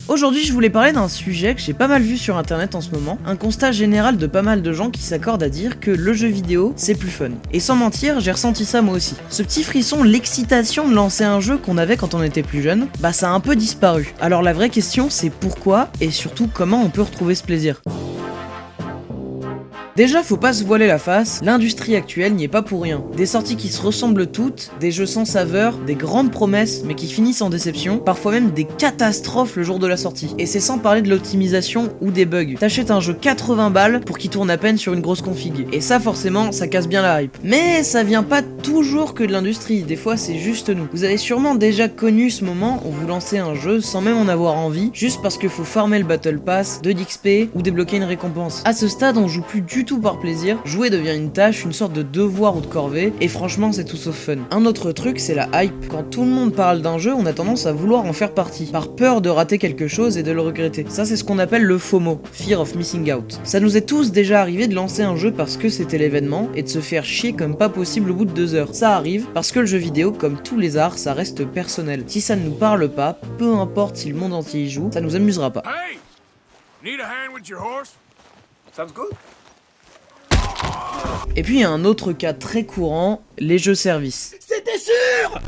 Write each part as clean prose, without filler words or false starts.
Aujourd'hui je voulais parler d'un sujet que j'ai pas mal vu sur internet en ce moment, un constat général de pas mal de gens qui s'accordent à dire que le jeu vidéo c'est plus fun. Et sans mentir, j'ai ressenti ça moi aussi. Ce petit frisson, l'excitation de lancer un jeu qu'on avait quand on était plus jeune, bah ça a un peu disparu. Alors la vraie question c'est pourquoi et surtout comment on peut retrouver ce plaisir. Déjà, faut pas se voiler la face, l'industrie actuelle n'y est pas pour rien. Des sorties qui se ressemblent toutes, des jeux sans saveur, des grandes promesses mais qui finissent en déception, parfois même des catastrophes le jour de la sortie. Et c'est sans parler de l'optimisation ou des bugs. T'achètes un jeu 80 balles pour qu'il tourne à peine sur une grosse config. Et ça forcément, ça casse bien la hype. Mais ça vient pas toujours que de l'industrie, des fois c'est juste nous. Vous avez sûrement déjà connu ce moment où vous lancez un jeu sans même en avoir envie, juste parce qu'il faut farmer le Battle Pass, de l'XP ou débloquer une récompense. À ce stade, on joue plus du tout par plaisir, jouer devient une tâche, une sorte de devoir ou de corvée, et franchement c'est tout sauf fun. Un autre truc c'est la hype. Quand tout le monde parle d'un jeu, on a tendance à vouloir en faire partie, par peur de rater quelque chose et de le regretter. Ça c'est ce qu'on appelle le FOMO, Fear of Missing Out. Ça nous est tous déjà arrivé de lancer un jeu parce que c'était l'événement, et de se faire chier comme pas possible au bout de 2 heures. Ça arrive parce que le jeu vidéo, comme tous les arts, ça reste personnel. Si ça ne nous parle pas, peu importe si le monde entier y joue, ça nous amusera pas. Hey! Need a hand with your horse? Sounds good. Et puis il y a un autre cas très courant, les jeux services. C'était sûr!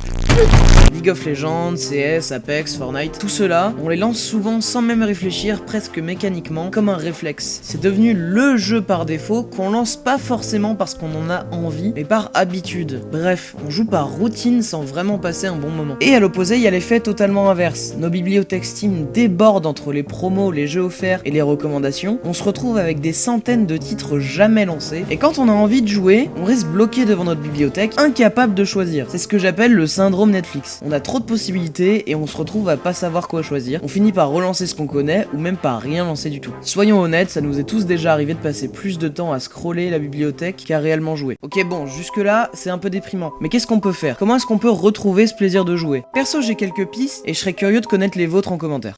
League of Legends, CS, Apex, Fortnite, tout cela, on les lance souvent sans même réfléchir, presque mécaniquement, comme un réflexe. C'est devenu le jeu par défaut qu'on lance pas forcément parce qu'on en a envie, mais par habitude. Bref, on joue par routine sans vraiment passer un bon moment. Et à l'opposé, il y a l'effet totalement inverse. Nos bibliothèques Steam débordent entre les promos, les jeux offerts et les recommandations. On se retrouve avec des centaines de titres jamais lancés, et quand on a envie de jouer, on reste bloqué devant notre bibliothèque, incapable de choisir. C'est ce que j'appelle le syndrome Netflix. On a trop de possibilités et on se retrouve à pas savoir quoi choisir. On finit par relancer ce qu'on connaît ou même par rien lancer du tout. Soyons honnêtes, ça nous est tous déjà arrivé de passer plus de temps à scroller la bibliothèque qu'à réellement jouer. Ok bon, jusque là, c'est un peu déprimant. Mais qu'est-ce qu'on peut faire? Comment est-ce qu'on peut retrouver ce plaisir de jouer? Perso, j'ai quelques pistes et je serais curieux de connaître les vôtres en commentaire.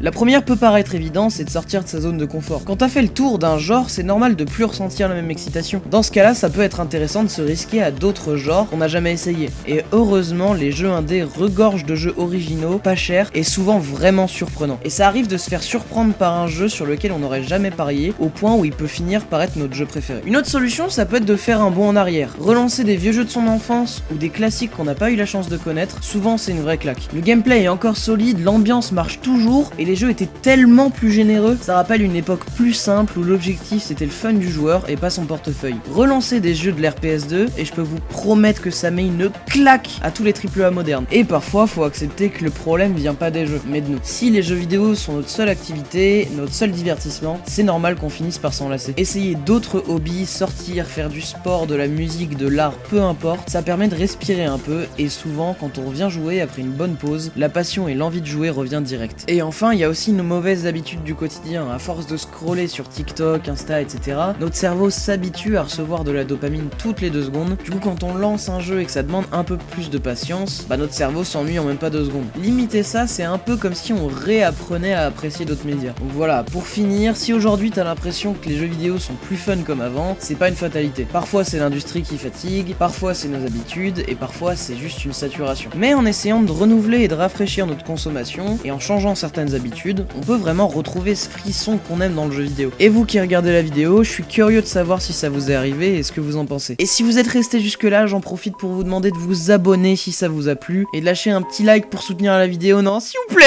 La première peut paraître évidente, c'est de sortir de sa zone de confort. Quand t'as fait le tour d'un genre, c'est normal de plus ressentir la même excitation. Dans ce cas-là, ça peut être intéressant de se risquer à d'autres genres qu'on n'a jamais essayé. Et heureusement, les jeux indés regorgent de jeux originaux, pas chers et souvent vraiment surprenants. Et ça arrive de se faire surprendre par un jeu sur lequel on n'aurait jamais parié, au point où il peut finir par être notre jeu préféré. Une autre solution, ça peut être de faire un bond en arrière. Relancer des vieux jeux de son enfance ou des classiques qu'on n'a pas eu la chance de connaître, souvent c'est une vraie claque. Le gameplay est encore solide, l'ambiance marche toujours et les jeux étaient tellement plus généreux, ça rappelle une époque plus simple où l'objectif c'était le fun du joueur et pas son portefeuille. Relancer des jeux de l'ère PS2 et je peux vous promettre que ça met une claque à tous les AAA modernes. Et parfois faut accepter que le problème vient pas des jeux, mais de nous. Si les jeux vidéo sont notre seule activité, notre seul divertissement, c'est normal qu'on finisse par s'en lasser. Essayer d'autres hobbies, sortir, faire du sport, de la musique, de l'art, peu importe, ça permet de respirer un peu et souvent quand on revient jouer après une bonne pause, la passion et l'envie de jouer revient direct. Et enfin, il y a aussi nos mauvaises habitudes du quotidien. À force de scroller sur TikTok, Insta, etc., notre cerveau s'habitue à recevoir de la dopamine toutes les 2 secondes. Du coup, quand on lance un jeu et que ça demande un peu plus de patience, bah notre cerveau s'ennuie en même pas 2 secondes. Limiter ça, c'est un peu comme si on réapprenait à apprécier d'autres médias. Donc voilà, pour finir, si aujourd'hui t'as l'impression que les jeux vidéo sont plus fun comme avant, c'est pas une fatalité. Parfois c'est l'industrie qui fatigue, parfois c'est nos habitudes, et parfois c'est juste une saturation. Mais en essayant de renouveler et de rafraîchir notre consommation, et en changeant certaines habitudes, on peut vraiment retrouver ce frisson qu'on aime dans le jeu vidéo. Et vous qui regardez la vidéo, je suis curieux de savoir si ça vous est arrivé et ce que vous en pensez. Et si vous êtes resté jusque là, j'en profite pour vous demander de vous abonner si ça vous a plu, et de lâcher un petit like pour soutenir la vidéo, non s'il vous plaît.